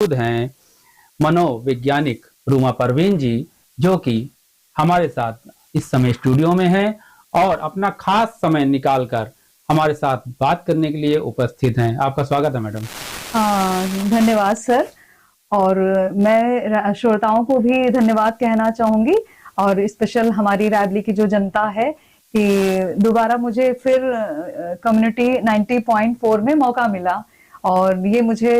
खुद हैं मनोवैज्ञानिक रूमा परवीन जी, जो कि हमारे साथ इस समय स्टूडियो में हैं और अपना खास समय निकालकर हमारे साथ बात करने के लिए उपस्थित हैं। आपका स्वागत है मैडम। धन्यवाद सर। और मैं श्रोताओं को भी धन्यवाद कहना चाहूंगी और स्पेशल हमारी रायबली की जो जनता है कि दोबारा मुझे फिर कम्युनिटी 90.4 में मौका मिला। और ये मुझे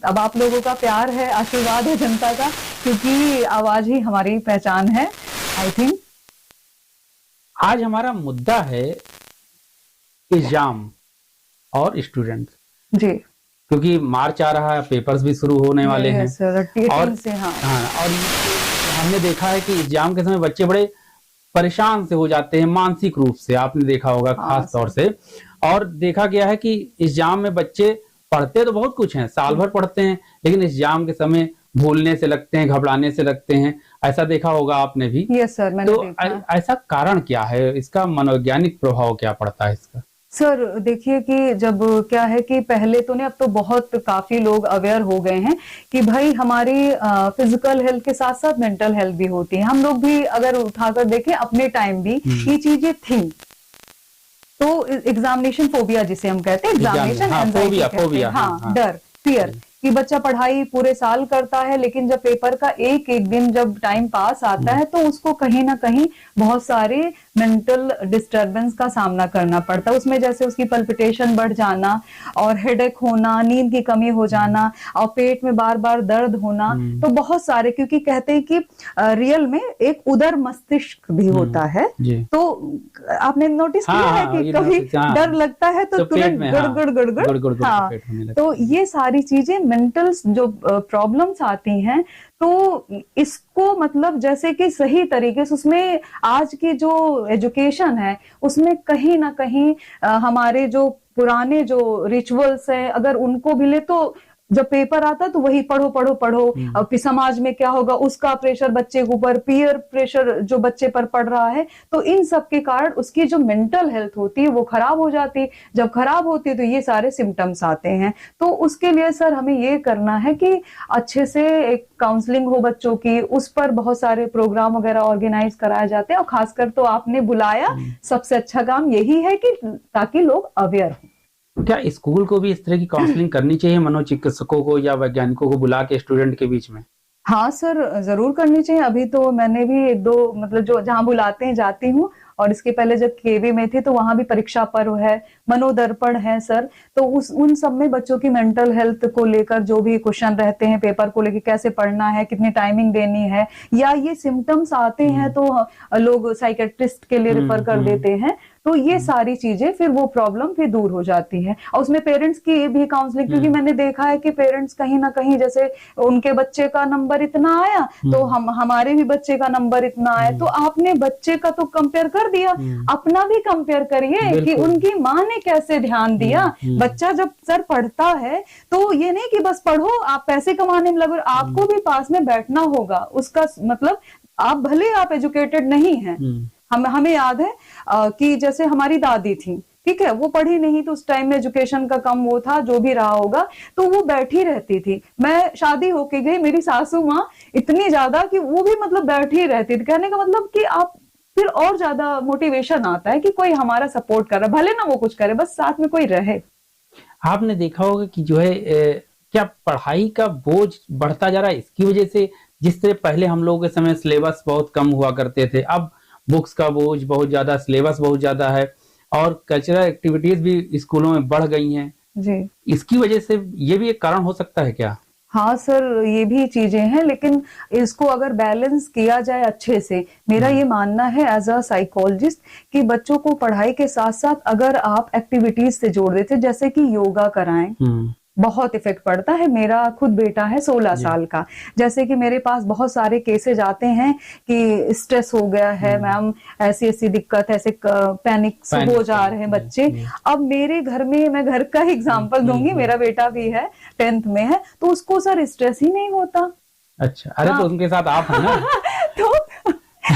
अब आप लोगों का प्यार है, आशीर्वाद है जनता का, क्योंकि आवाज ही हमारी पहचान है आई थिंक। आज हमारा मुद्दा है एग्जाम और स्टूडेंट जी, क्योंकि मार्च आ रहा है, पेपर्स भी शुरू होने वाले हैं और से हाँ, और हमने देखा है कि एग्जाम के समय बच्चे बड़े परेशान से हो जाते हैं मानसिक रूप से, आपने देखा होगा खास तौर से। और देखा गया है कि एग्जाम में बच्चे पढ़ते तो बहुत कुछ हैं, साल भर पढ़ते हैं, लेकिन एग्जाम के समय भूलने से लगते हैं, घबराने से लगते हैं। ऐसा देखा होगा आपने भी। यस सर, मैंने देखा। ऐसा कारण क्या है, इसका मनोवैज्ञानिक प्रभाव क्या पड़ता है इसका? सर देखिए कि जब क्या है कि पहले तो नहीं, अब तो बहुत काफी लोग अवेयर हो गए हैं कि भाई हमारी फिजिकल हेल्थ के साथ साथ मेंटल हेल्थ भी होती है। हम लोग भी अगर उठाकर देखें अपने टाइम भी ये चीजें थी। तो एग्जामिनेशन फोबिया जिसे हम कहते हैं, एग्जामिनेशन एंजाइटी कहते हैं, हाँ, डर, फियर कि बच्चा पढ़ाई पूरे साल करता है लेकिन जब पेपर का एक एक दिन जब टाइम पास आता है तो उसको कहीं ना कहीं बहुत सारे मेंटल डिस्टरबेंस का सामना करना पड़ता है। उसमें जैसे उसकी पल्पिटेशन बढ़ जाना और हेडेक होना, नींद की कमी हो जाना और पेट में बार बार दर्द होना, तो बहुत सारे, क्योंकि कहते हैं कि रियल में एक उदर मस्तिष्क भी होता है। तो आपने नोटिस किया है कि कभी डर लगता है तो तुरंत गुड़ गुड़ गुड़। हाँ, तो ये सारी चीजें मेंटल जो प्रॉब्लम्स आती हैं, तो इसको मतलब जैसे कि सही तरीके से उसमें आज की जो एजुकेशन है उसमें कहीं ना कहीं हमारे जो पुराने जो रिचुअल्स हैं अगर उनको भी ले तो जब पेपर आता तो वही पढ़ो पढ़ो पढ़ो, फिर समाज में क्या होगा उसका प्रेशर बच्चे के ऊपर, पीयर प्रेशर जो बच्चे पर पड़ रहा है, तो इन सब के कारण उसकी जो मेंटल हेल्थ होती है वो खराब हो जाती है। जब खराब होती है तो ये सारे सिम्टम्स आते हैं। तो उसके लिए सर हमें ये करना है कि अच्छे से एक काउंसलिंग हो बच्चों की, उस पर बहुत सारे प्रोग्राम वगैरह ऑर्गेनाइज कराए जाते हैं। और खासकर तो आपने बुलाया, सबसे अच्छा काम यही है कि ताकि लोग अवेयर हो। क्या स्कूल को भी इस तरह की काउंसलिंग करनी चाहिए, मनोचिकित्सकों को या वैज्ञानिकों को बुला के स्टूडेंट के बीच में? हाँ सर, जरूर करनी चाहिए। अभी तो मैंने भी एक दो मतलब जो जहाँ बुलाते हैं जाती हूँ, और इसके पहले जब केवी में थी तो वहां भी परीक्षा पर्व है, मनोदर्पण है सर। तो उन सब में बच्चों की मेंटल हेल्थ को लेकर जो भी क्वेश्चन रहते हैं, पेपर को लेकर कैसे पढ़ना है, कितनी टाइमिंग देनी है, या ये सिम्टम्स आते हैं तो लोग साइकेट्रिस्ट के लिए रेफर कर देते हैं। तो ये सारी चीजें फिर वो प्रॉब्लम फिर दूर हो जाती है। और उसमें पेरेंट्स की भी काउंसलिंग, क्योंकि मैंने देखा है कि पेरेंट्स कहीं ना कहीं जैसे उनके बच्चे का नंबर इतना आया तो हमारे भी बच्चे का नंबर इतना आया, तो आपने बच्चे का तो कंपेयर कर दिया, अपना भी कंपेयर करिए कि उनकी माँ ने कैसे ध्यान दिया। बच्चा जब सर पढ़ता है तो ये नहीं कि बस पढ़ो आप पैसे कमाने में लगो, आपको भी पास में बैठना होगा। उसका मतलब आप भले आप एजुकेटेड नहीं हैं, हमें याद है कि जैसे हमारी दादी थी, ठीक है, वो पढ़ी नहीं तो उस टाइम में एजुकेशन का कम वो था, जो भी रहा होगा, तो वो बैठी रहती थी। मैं शादी होके गई, मेरी सासू माँ इतनी ज्यादा कि वो भी मतलब बैठी रहती थी। कहने का मतलब कि आप फिर और ज्यादा मोटिवेशन आता है कि कोई हमारा सपोर्ट कर रहा है, भले ना वो कुछ करे, बस साथ में कोई रहे। आपने देखा होगा कि जो है क्या पढ़ाई का बोझ बढ़ता जा रहा है इसकी वजह से? जिस तरह पहले हम लोगों के समय सिलेबस बहुत कम हुआ करते थे, अब बुक्स का बोझ बहुत ज्यादा, सिलेबस बहुत ज्यादा है और कल्चरल एक्टिविटीज भी स्कूलों में बढ़ गई हैं जी। इसकी वजह से ये भी एक कारण हो सकता है क्या? हाँ सर, ये भी चीजें हैं, लेकिन इसको अगर बैलेंस किया जाए अच्छे से, मेरा ये मानना है एज अ साइकोलॉजिस्ट कि बच्चों को पढ़ाई के साथ साथ अगर आप एक्टिविटीज से जोड़ देते, जैसे कि योगा कराएं, बहुत इफेक्ट पड़ता है। मेरा खुद बेटा है 16 साल का, जैसे कि मेरे पास बहुत सारे केसेज आते हैं कि स्ट्रेस हो गया है मैम, ऐसी ऐसी दिक्कत, ऐसे पैनिक हो जा रहे हैं बच्चे। अब मेरे घर में, मैं घर का एग्जांपल दूंगी, मेरा बेटा भी है 10th में है, तो उसको सर स्ट्रेस ही नहीं होता। अच्छा, अरे तो उनके साथ आप हैं ना। तो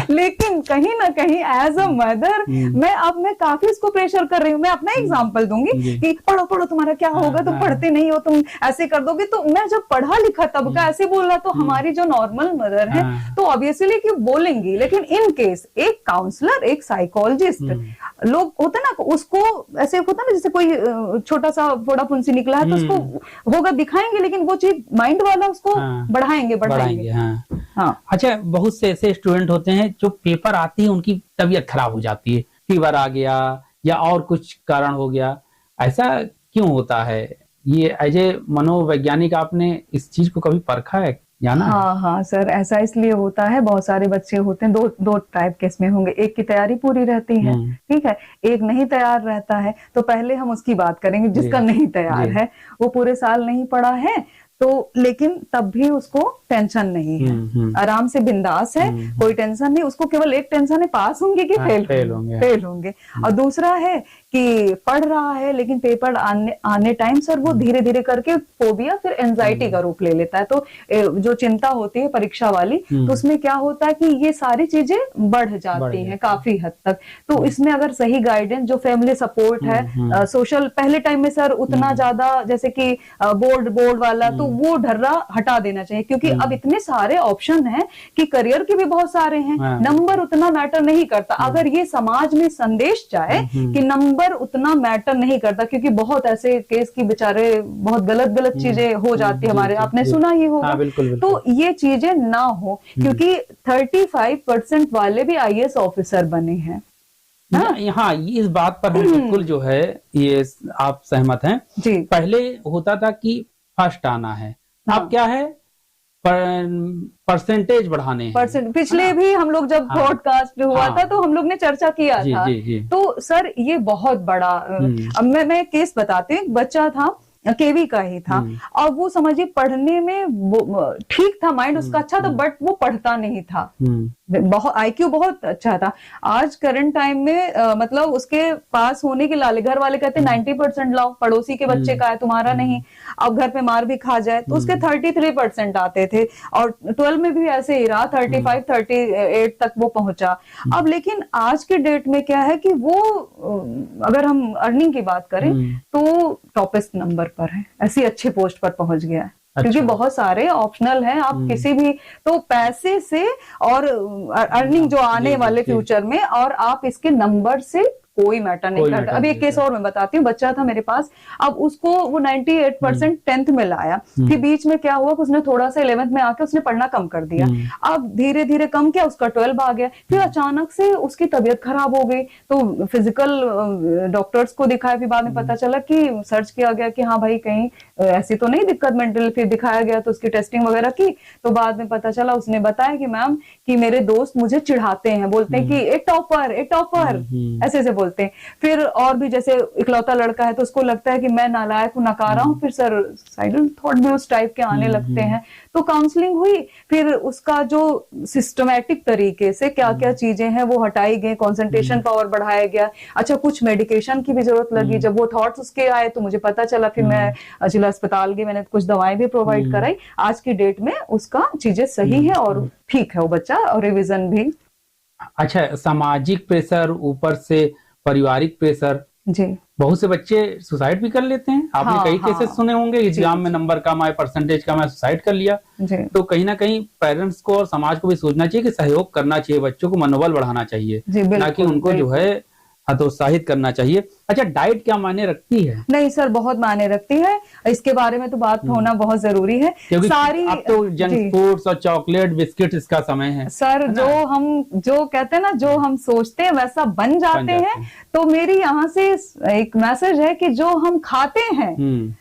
लेकिन कहीं ना कहीं एज अ मदर मैं काफी उसको प्रेशर कर रही हूँ। मैं अपना एग्जांपल दूंगी कि पढ़ो पढ़ो, तुम्हारा क्या होगा, तुम पढ़ते नहीं हो, तुम ऐसे कर दोगे। तो मैं जब पढ़ा लिखा तब का ऐसे बोल रहा, तो हमारी जो नॉर्मल मदर है तो ऑब्वियसली कि बोलेंगी। लेकिन इन केस एक काउंसलर, एक साइकोलॉजिस्ट लोग होते ना, उसको ऐसे होता ना जैसे कोई छोटा सा फोड़ा फुंसी निकला है तो उसको होगा दिखाएंगे, लेकिन वो चीज माइंड वाला उसको बढ़ाएंगे। हाँ। अच्छा, बहुत से ऐसे स्टूडेंट होते हैं जो पेपर आती है उनकी तबीयत खराब हो जाती है, फीवर आ गया या और कुछ कारण हो गया, ऐसा क्यों होता है? ये एज ए मनोवैज्ञानिक आपने इस चीज को कभी परखा है, जाना है? हाँ सर, ऐसा इसलिए होता है, बहुत सारे बच्चे होते हैं, दो टाइप के इसमें होंगे। एक की तैयारी पूरी रहती है, ठीक है, एक नहीं तैयार रहता है। तो पहले हम उसकी बात करेंगे जिसका नहीं तैयार है, वो पूरे साल नहीं पढ़ा है तो, लेकिन तब भी उसको टेंशन नहीं है, आराम से बिंदास है, कोई टेंशन नहीं। उसको केवल एक टेंशन है, पास होंगे कि फेल होंगे। और दूसरा है कि पढ़ रहा है लेकिन पेपर आने टाइम सर वो धीरे धीरे करके फोबिया फिर एंजाइटी का रूप ले लेता है। तो जो चिंता होती है परीक्षा वाली, तो उसमें क्या होता है कि ये सारी चीजें बढ़ जाती हैं काफी हद तक। तो इसमें अगर सही गाइडेंस, जो फैमिली सपोर्ट है, सोशल, पहले टाइम में सर उतना ज्यादा जैसे कि बोर्ड वाला, तो वो ढर्रा हटा देना चाहिए, क्योंकि अब इतने सारे ऑप्शन हैं कि करियर के भी बहुत सारे हैं, नंबर उतना मैटर नहीं करता। अगर ये समाज में संदेश जाए कि नंबर उतना मैटर नहीं करता, क्योंकि बहुत ऐसे केस की बेचारे बहुत गलत चीजें हो जाती है हमारे, आपने सुना ही होगा। तो ये चीजें ना हो, क्योंकि 35% वाले भी IAS ऑफिसर बने हैं। हाँ, इस बात पर हम बिल्कुल जो है ये आप सहमत हैं जी। पहले होता था कि फर्स्ट आना है, अब क्या है परसेंटेज बढ़ाने हैं। पिछले भी हम लोग जब पॉडकास्ट हुआ था तो हम लोग ने चर्चा किया था। तो सर ये बहुत बड़ा, अब मैं केस बताती हूँ। बच्चा था, केवी का ही था, और वो समझिए पढ़ने में ठीक था, माइंड उसका अच्छा था, बट वो पढ़ता नहीं था। बहुत IQ बहुत अच्छा था। आज करंट टाइम में मतलब उसके पास होने के लाले घर वाले कहते 90% लाओ, पड़ोसी के बच्चे का है, तुम्हारा नहीं। अब घर पे मार भी खा जाए तो उसके 33% आते थे, और 12 में भी ऐसे ही रहा, 35-38 तक वो पहुंचा। अब लेकिन आज के डेट में क्या है कि वो अगर हम अर्निंग की बात करें तो टॉपेस्ट नंबर पर है, ऐसी अच्छी पोस्ट पर पहुंच गया है। क्योंकि बहुत सारे ऑप्शनल हैं, आप किसी भी, तो पैसे से और अर्निंग जो आने वाले फ्यूचर में, और आप इसके नंबर से कोई मैटर नहीं करता। अब एक केस और मैं बताती हूँ। बच्चा था मेरे पास, अब उसको वो 98% 10th में लाया, फिर बीच में क्या हुआ, उसने थोड़ा सा 11th में आके उसने पढ़ना कम कर दिया। अब धीरे धीरे कम किया, उसका 12 आ गया, फिर अचानक से उसकी तबीयत खराब हो गई। तो फिजिकल डॉक्टर्स को दिखाया, फिर बाद में पता चला कि सर्च किया गया कि हाँ भाई कहीं ऐसी तो नहीं दिक्कत मेंटल, फिर दिखाया गया तो उसकी टेस्टिंग वगैरह की, तो बाद में पता चला, उसने बताया कि मैम कि मेरे दोस्त मुझे चिढ़ाते हैं, बोलते हैं कि एक टॉपर ऐसे बोलते हैं। फिर और भी, जैसे इकलौता लड़का है तो उसको लगता है कि मैं नालायक हूं, नकारा हूं, फिर सर साइडल थॉट भी उस टाइप के आने लगते हैं। तो काउंसलिंग हुई, फिर उसका जो सिस्टमैटिक तरीके से क्या क्या चीजें हैं वो हटाई गई, कंसंट्रेशन पावर बढ़ाया गया। अच्छा, कुछ मेडिकेशन की भी जरूरत लगी। जब वो थॉट्स उसके आए तो मुझे पता चला, फिर मैं जिला अस्पताल गई, मैंने कुछ दवाएं भी प्रोवाइड कराई। आज की डेट में उसका चीजें सही है और ठीक है वो बच्चा, और रिविजन भी। अच्छा, सामाजिक प्रेशर, ऊपर से पारिवारिक प्रेशर जी, बहुत से बच्चे सुसाइड भी कर लेते हैं। आपने कई केसेस सुने होंगे, एग्जाम में नंबर कम आए, परसेंटेज कम आए, सुसाइड कर लिया। तो कहीं ना कहीं पेरेंट्स को और समाज को भी सोचना चाहिए कि सहयोग करना चाहिए, बच्चों को मनोबल बढ़ाना चाहिए, ना कि उनको जो है हतोत्साहित करना चाहिए। अच्छा, डाइट क्या मायने रखती है? नहीं सर, बहुत मायने रखती है, इसके बारे में तो बात होना बहुत जरूरी है। सारी अब तो जंक फूड्स और चॉकलेट बिस्किट इसका समय है सर, जो कहते हैं ना, जो हम सोचते हैं वैसा बन जाते हैं। तो मेरी यहाँ से एक मैसेज है कि जो हम खाते हैं,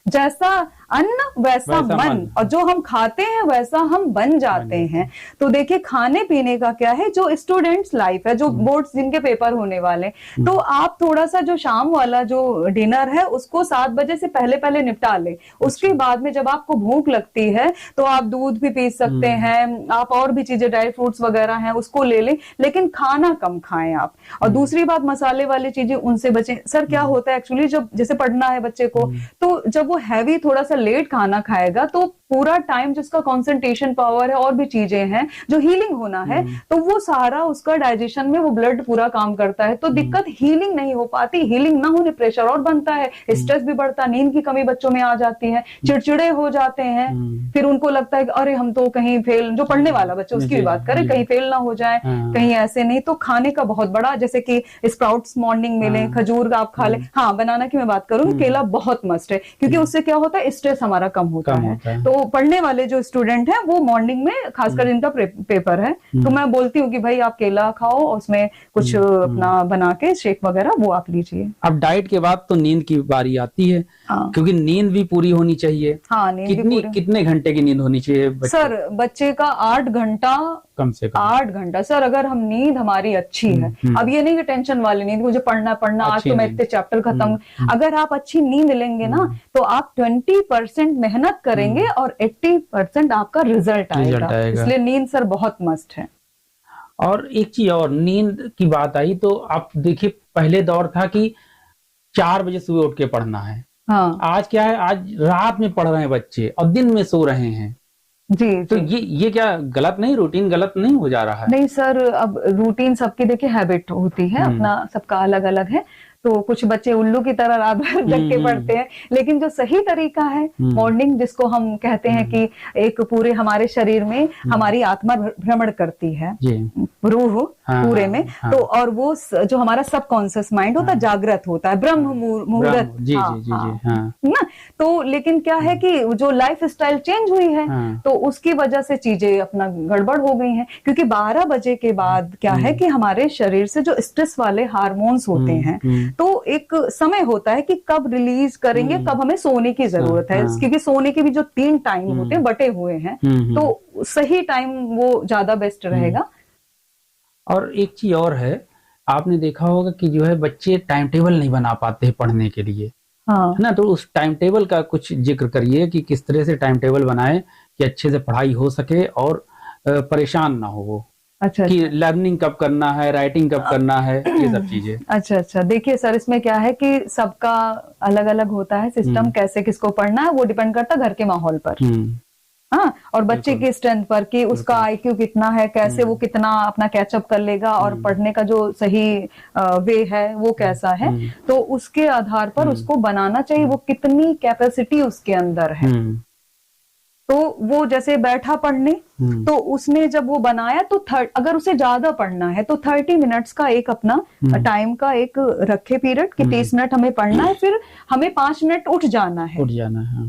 जैसा अन्न वैसा मन, और जो हम खाते हैं वैसा हम बन जाते हैं। तो देखिए, खाने पीने का क्या है, जो स्टूडेंट्स लाइफ है, जो बोर्ड्स जिनके पेपर होने वाले, तो आप थोड़ा सा जो शाम वाला जो डिनर है उसको 7 बजे से पहले निपटा ले। उसके बाद में जब आपको भूख लगती है तो आप दूध भी पी सकते हैं, आप और भी चीजें, ड्राई फ्रूट्स वगैरह हैं उसको ले लें, लेकिन खाना कम खाएं आप। और दूसरी बात, मसाले वाली चीजें उनसे बचें। सर क्या होता है एक्चुअली, जब जैसे पढ़ना है बच्चे को, तो जब वो हैवी थोड़ा सा लेट खाना खाएगा तो पूरा टाइम जिसका कंसंट्रेशन पावर है और भी चीजें हैं जो हीलिंग होना है, तो वो सारा उसका डाइजेशन में वो ब्लड पूरा काम करता है, तो दिक्कत हीलिंग नहीं हो पाती। हीलिंग ना होने प्रेशर और बनता है, स्ट्रेस भी बढ़ता है, नींद की कमी बच्चों में आ जाती है, चिड़चिड़े हो जाते हैं, फिर उनको लगता है कि अरे हम तो कहीं फेल, जो पढ़ने वाला बच्चा उसकी भी बात करें, कहीं फेल ना हो जाए, कहीं ऐसे नहीं। तो खाने का बहुत बड़ा, जैसे कि स्प्राउट्स मॉर्निंग में लें, खजूर आप खा लें। हाँ, बनाना की मैं बात करूंगी, केला बहुत मस्ट है, क्योंकि उससे क्या होता है, स्ट्रेस हमारा कम होता है। तो पढ़ने वाले जो स्टूडेंट हैं वो मॉर्निंग में, खासकर जिनका पेपर है, तो मैं बोलती हूँ कि भाई आप केला खाओ, उसमें कुछ अपना बना के शेक वगैरह वो आप लीजिए। अब डाइट के बाद तो नींद की बारी आती है, क्योंकि नींद भी पूरी होनी चाहिए। हाँ, नींद कितने घंटे की नींद होनी चाहिए सर? बच्चे का 8 घंटा, कम से कम 8 घंटा सर। अगर हम नींद हमारी अच्छी है, अब ये नहीं कि टेंशन वाली नींद, मुझे पढ़ना आज तो मैं इतने चैप्टर खत्म, अगर आप अच्छी नींद लेंगे ना, तो आप 20% मेहनत करेंगे और 80% आपका रिजल्ट आएगा। इसलिए नींद सर बहुत मस्ट है। और एक चीज और, नींद की बात आई तो आप देखिए, पहले दौर था कि 4 बजे सुबह उठ के पढ़ना है। हाँ। आज क्या है, आज रात में पढ़ रहे हैं बच्चे और दिन में सो रहे हैं जी। तो ये क्या गलत नहीं, रूटीन गलत नहीं हो जा रहा है? नहीं सर, अब रूटीन सबकी देखिए हैबिट होती है, अपना सबका अलग अलग है। तो कुछ बच्चे उल्लू की तरह रात भर जग के पढ़ते हैं, लेकिन जो सही तरीका है मॉर्निंग, जिसको हम कहते हैं कि एक पूरे हमारे शरीर में हमारी आत्मा भ्रमण करती है, रूह पूरे में, तो और वो जो हमारा सबकॉन्शियस माइंड होता है जागृत होता है, ब्रह्म मुहूर्त ना। तो लेकिन क्या है कि जो लाइफ स्टाइल चेंज हुई है, तो उसकी वजह से चीजें अपना गड़बड़ हो गई हैं, क्योंकि 12 बजे के बाद क्या है कि हमारे शरीर से जो स्ट्रेस वाले हार्मोन्स होते हैं, तो एक समय होता है कि कब रिलीज करेंगे, कब हमें सोने की जरूरत है, क्योंकि सोने के भी जो 3 टाइम होते हैं बटे हुए हैं, तो सही टाइम वो ज्यादा बेस्ट रहेगा। और एक चीज और है, आपने देखा होगा कि जो है बच्चे टाइम टेबल नहीं बना पाते पढ़ने के लिए, हाँ है ना, तो उस टाइम टेबल का कुछ जिक्र करिए कि किस तरह से टाइम टेबल बनाए कि अच्छे से पढ़ाई हो सके और परेशान ना हो वो। अच्छा, कि लर्निंग कब करना है, राइटिंग कब करना है, ये सब चीजें। अच्छा, देखिए सर, इसमें क्या है कि सबका अलग अलग होता है सिस्टम, कैसे किसको पढ़ना है वो डिपेंड करता है घर के माहौल पर, हाँ, और बच्चे की स्ट्रेंथ पर, कि उसका आईक्यू कितना है, कैसे वो कितना अपना कैचअप कर लेगा, और पढ़ने का जो सही वे है वो कैसा है, तो उसके आधार पर उसको बनाना चाहिए, वो कितनी कैपेसिटी उसके अंदर है। तो वो जैसे बैठा पढ़ने, तो उसने जब वो बनाया तो अगर उसे ज्यादा पढ़ना है तो 30 मिनट्स का एक अपना टाइम का एक रखे पीरियड, कि 30 मिनट हमें पढ़ना है, फिर हमें 5 मिनट उठ जाना है,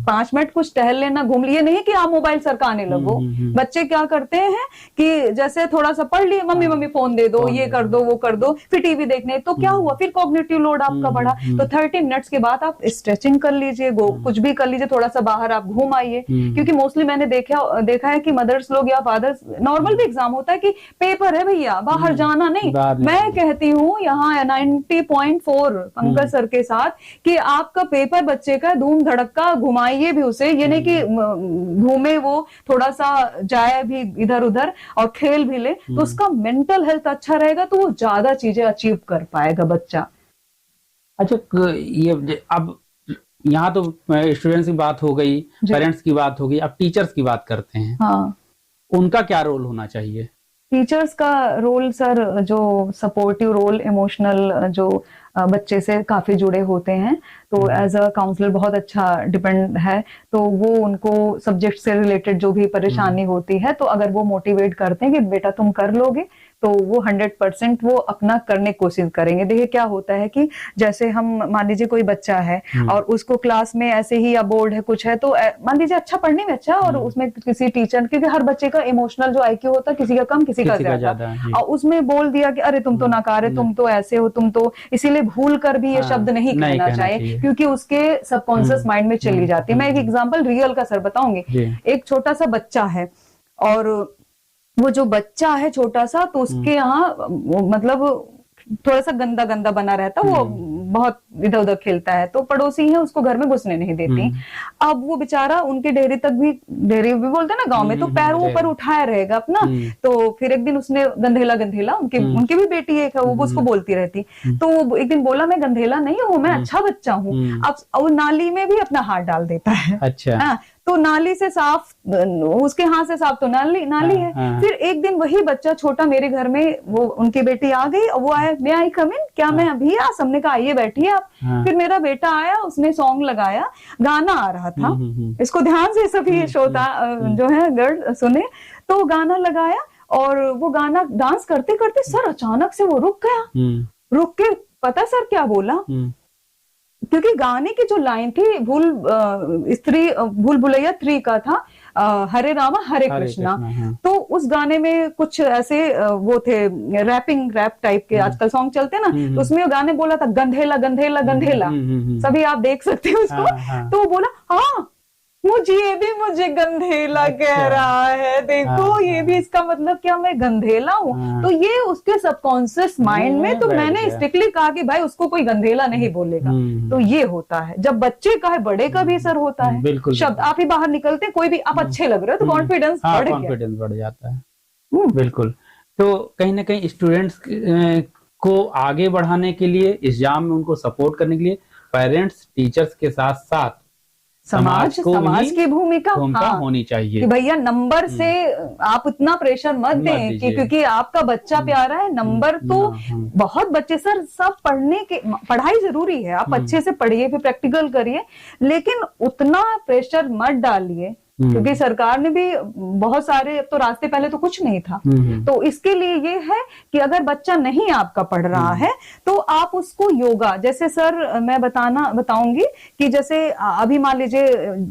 5 मिनट कुछ टहल लेना, घूम लिए, नहीं कि आप मोबाइल सरकाने लगो। बच्चे क्या करते हैं कि जैसे थोड़ा सा पढ़ लिए, मम्मी फोन दे दो, ये कर दो, वो कर दो, फिर टीवी देखने, तो क्या हुआ, फिर कॉग्निटिव लोड आपका बढ़ा। तो 30 मिनट्स के बाद आप स्ट्रेचिंग कर लीजिए, कुछ भी कर लीजिए, थोड़ा सा बाहर आप घूम आइए, क्योंकि मोस्टली मैंने देखा है कि मदर्स लोग या फादर्स, नॉर्मल भी एग्जाम होता है कि पेपर है भैया, बाहर जाना नहीं। मैं कहती हूँ यहाँ 90.4 पंकज सर के साथ कि आपका पेपर बच्चे का धूम धड़क्का, घुमाइए भी उसे, ये नहीं कि घूमे वो, थोड़ा सा जाए भी इधर उधर और खेल भी ले, तो उसका मेंटल हेल्थ अच्छा रहेगा, तो वो ज्यादा चीजें अचीव कर पाएगा बच्चा। अच्छा, ये अब यहाँ तो स्टूडेंट्स की बात हो गई, पेरेंट्स की बात हो गई, अब टीचर्स की बात करते हैं। हाँ, उनका क्या रोल होना चाहिए? टीचर्स का रोल सर, जो सपोर्टिव रोल, इमोशनल, जो बच्चे से काफी जुड़े होते हैं, तो एज अ काउंसलर बहुत अच्छा डिपेंड है, तो वो उनको सब्जेक्ट से रिलेटेड जो भी परेशानी होती है, तो अगर वो मोटिवेट करते हैं कि बेटा तुम कर लोगे, तो वो 100% वो अपना करने की कोशिश करेंगे। देखिए क्या होता है कि जैसे हम मान लीजिए कोई बच्चा है और उसको क्लास में ऐसे ही, या बोर्ड है कुछ है, तो मान लीजिए अच्छा पढ़ने में अच्छा, और उसमें किसी टीचर, क्योंकि हर बच्चे का इमोशनल जो आईक्यू होता है किसी का कम किसी का ज्यादा, और उसमें बोल दिया कि अरे तुम तो नकार है, तुम तो ऐसे हो, तुम तो, इसीलिए भूल कर भी ये शब्द नहीं कहना चाहिए, क्योंकि उसके सबकॉन्शियस माइंड में चली जाती है। मैं एक एग्जाम्पल रियल का सर बताऊंगी। एक छोटा सा बच्चा है, और वो जो बच्चा है छोटा सा, तो उसके यहाँ मतलब थोड़ा सा गंदा गंदा बना रहता, वो बहुत इधर उधर खेलता है, तो पड़ोसी है उसको घर में घुसने नहीं देती। अब वो बेचारा उनके डेरे तक भी, डेरे भी बोलते हैं ना गांव में, तो पैरों पर उठाया रहेगा अपना। तो फिर एक दिन उसने गंधेला गंधेला, उनकी भी बेटी एक है, वो उसको बोलती रहती, तो वो एक दिन बोला मैं गंधेला नहीं हूँ, मैं अच्छा बच्चा हूँ। अब वो नाली में भी अपना हाथ डाल देता है। अच्छा। तो नाली से साफ, उसके हाथ से साफ तो नाली नाली है। फिर एक दिन वही बच्चा छोटा मेरे घर में, वो उनकी बेटी आ गई और वो आया, मैं आई कम इन, क्या मैं अभी आ? सबने कहा आइए बैठिए आप। फिर मेरा बेटा आया, उसने सॉन्ग लगाया, गाना आ रहा था, इसको ध्यान से सभी श्रोता जो है गर्ल सुने, तो गाना लगाया और वो गाना डांस करते करते सर अचानक से वो रुक गया। रुक के पता सर क्या बोला, क्योंकि गाने की जो लाइन थी भूल भुलैया 3 का था, हरे रामा हरे कृष्णा। तो उस गाने में कुछ ऐसे वो थे रैप टाइप के आजकल सॉन्ग चलते हैं ना, तो उसमें वो गाने बोला था गंधेला गंधेला गंधेला, सभी आप देख सकते हो उसको। तो वो बोला हाँ मुझे गंधेला कह रहा है, देखो ये भी इसका मतलब क्या, मैं गंधेला हूँ। तो ये उसके सबकॉन्शियस माइंड में, तो मैंने स्ट्रिक्टली कहा कि भाई उसको कोई गंधेला नहीं बोलेगा। तो ये होता है जब बच्चे का है, बड़े का भी असर होता है। शब्द आप ही बाहर निकलते, कोई भी आप अच्छे लग रहे हो तो कॉन्फिडेंस बढ़ जाता है। बिल्कुल। तो कहीं ना कहीं स्टूडेंट्स को आगे बढ़ाने के लिए, एग्जाम में उनको सपोर्ट करने के लिए पेरेंट्स टीचर्स के साथ साथ समाज की भूमिका होनी चाहिए कि भैया नंबर से आप इतना प्रेशर मत दें कि क्योंकि आपका बच्चा प्यारा है, नंबर तो बहुत बच्चे सर सब पढ़ाई जरूरी है, आप अच्छे से पढ़िए, फिर प्रैक्टिकल करिए, लेकिन उतना प्रेशर मत डालिए, क्योंकि सरकार ने भी बहुत सारे, तो रास्ते पहले तो कुछ नहीं था। तो इसके लिए ये है कि अगर बच्चा नहीं आपका पढ़ रहा है तो आप उसको योगा, जैसे सर मैं बताऊंगी कि जैसे अभी मान लीजिए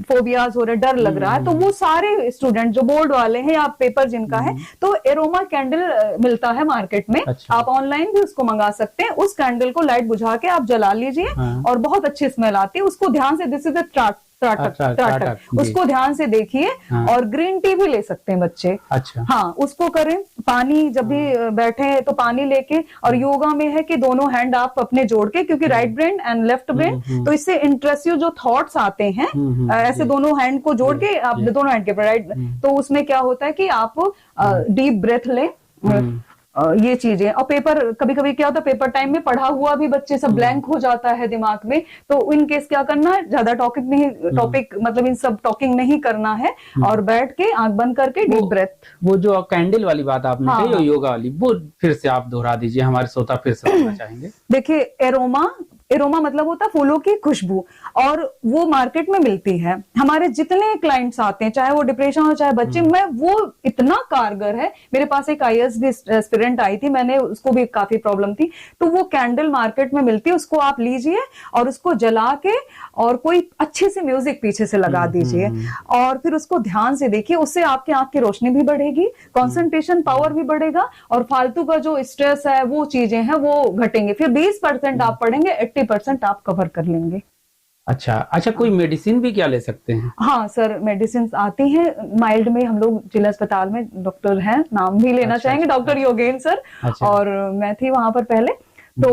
फोबियाज हो रहे, डर लग रहा है, तो वो सारे स्टूडेंट जो बोर्ड वाले हैं या पेपर जिनका है, तो एरोमा कैंडल मिलता है मार्केट में। अच्छा। आप ऑनलाइन भी उसको मंगा सकते हैं। उस कैंडल को लाइट बुझा के आप जला लीजिए और बहुत अच्छी स्मेल आती है, उसको ध्यान से, दिस इज द त्राटक, उसको ध्यान से देखिए। और ग्रीन टी भी ले सकते हैं बच्चे। अच्छा। हाँ, उसको करें। पानी जब भी बैठे तो पानी लेके, और योगा में है कि दोनों हैंड आप अपने जोड़ के, क्योंकि right brain and left brain, तो इससे इंट्रेसिव जो थॉट्स आते हैं, ऐसे दोनों हैंड को जोड़ के आप दोनों हैंड के राइट, तो उसमें क्या होता है कि आप डीप ब्रेथ लें, ये चीजें। और पेपर, कभी कभी क्या होता है पेपर टाइम में पढ़ा हुआ भी बच्चे सब ब्लैंक हो जाता है दिमाग में, तो इन केस क्या करना है, ज्यादा टॉपिक मतलब इन सब टॉकिंग नहीं करना है, और बैठ के आंख बंद करके डीप ब्रेथ। वो जो कैंडल वाली बात आपने कही, योगा वाली, वो फिर से आप दोहरा दीजिए, हमारे श्रोता फिर से सुनना चाहेंगे। देखिए, एरोमा मतलब होता है फूलों की खुशबू, और वो मार्केट में मिलती है। हमारे जितने क्लाइंट्स आते हैं, चाहे वो डिप्रेशन हो चाहे बच्चे में, वो इतना कारगर है। मेरे पास एक IAS एस्पिरेंट आई थी, मैंने उसको भी काफी प्रॉब्लम थी, तो वो कैंडल मार्केट में मिलती है, उसको आप लीजिए और उसको जला के और कोई अच्छे से म्यूजिक पीछे से लगा दीजिए, और फिर उसको ध्यान से देखिए। उससे आपकी आंख की रोशनी भी बढ़ेगी, कंसंट्रेशन पावर भी बढ़ेगा, और फालतू का जो स्ट्रेस है, वो चीजें हैं, वो घटेंगे। फिर 20% आप पढ़ेंगे, 80% आप कवर कर लेंगे। अच्छा, कोई मेडिसिन भी क्या ले सकते हैं? हाँ सर, मेडिसिन आती हैं माइल्ड में। हम लोग जिला अस्पताल में डॉक्टर हैं, नाम भी लेना चाहेंगे, डॉक्टर योगेन सर। और मैं थी वहां पर पहले, तो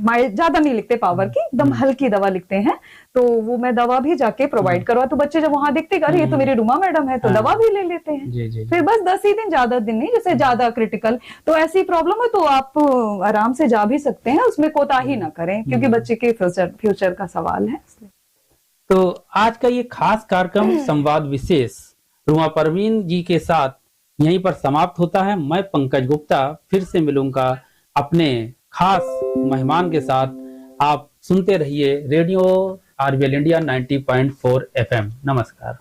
माइल्ड ज्यादा नहीं लिखते पावर की, एकदम हल्की दवा लिखते हैं, तो वो मैं दवा भी जाके प्रोवाइड करवा। तो बच्चे जब वहां देखते अरे ये तो मेरी रुमा मैडम है, तो दवा भी ले लेते हैं। फिर बस 10 ही दिन, ज्यादा दिन नहीं, जैसे ज्यादा क्रिटिकल तो ऐसी प्रॉब्लम है तो आप आराम से जा भी सकते हैं, उसमें कोताही ना करें, क्योंकि बच्चे के फ्यूचर का सवाल है। तो आज का ये खास कार्यक्रम संवाद विशेष रुमा परवीन जी के साथ यहीं पर समाप्त होता है। मैं पंकज गुप्ता फिर से मिलूंगा अपने खास मेहमान के साथ। आप सुनते रहिए रेडियो RVL इंडिया 90.4 FM। नमस्कार।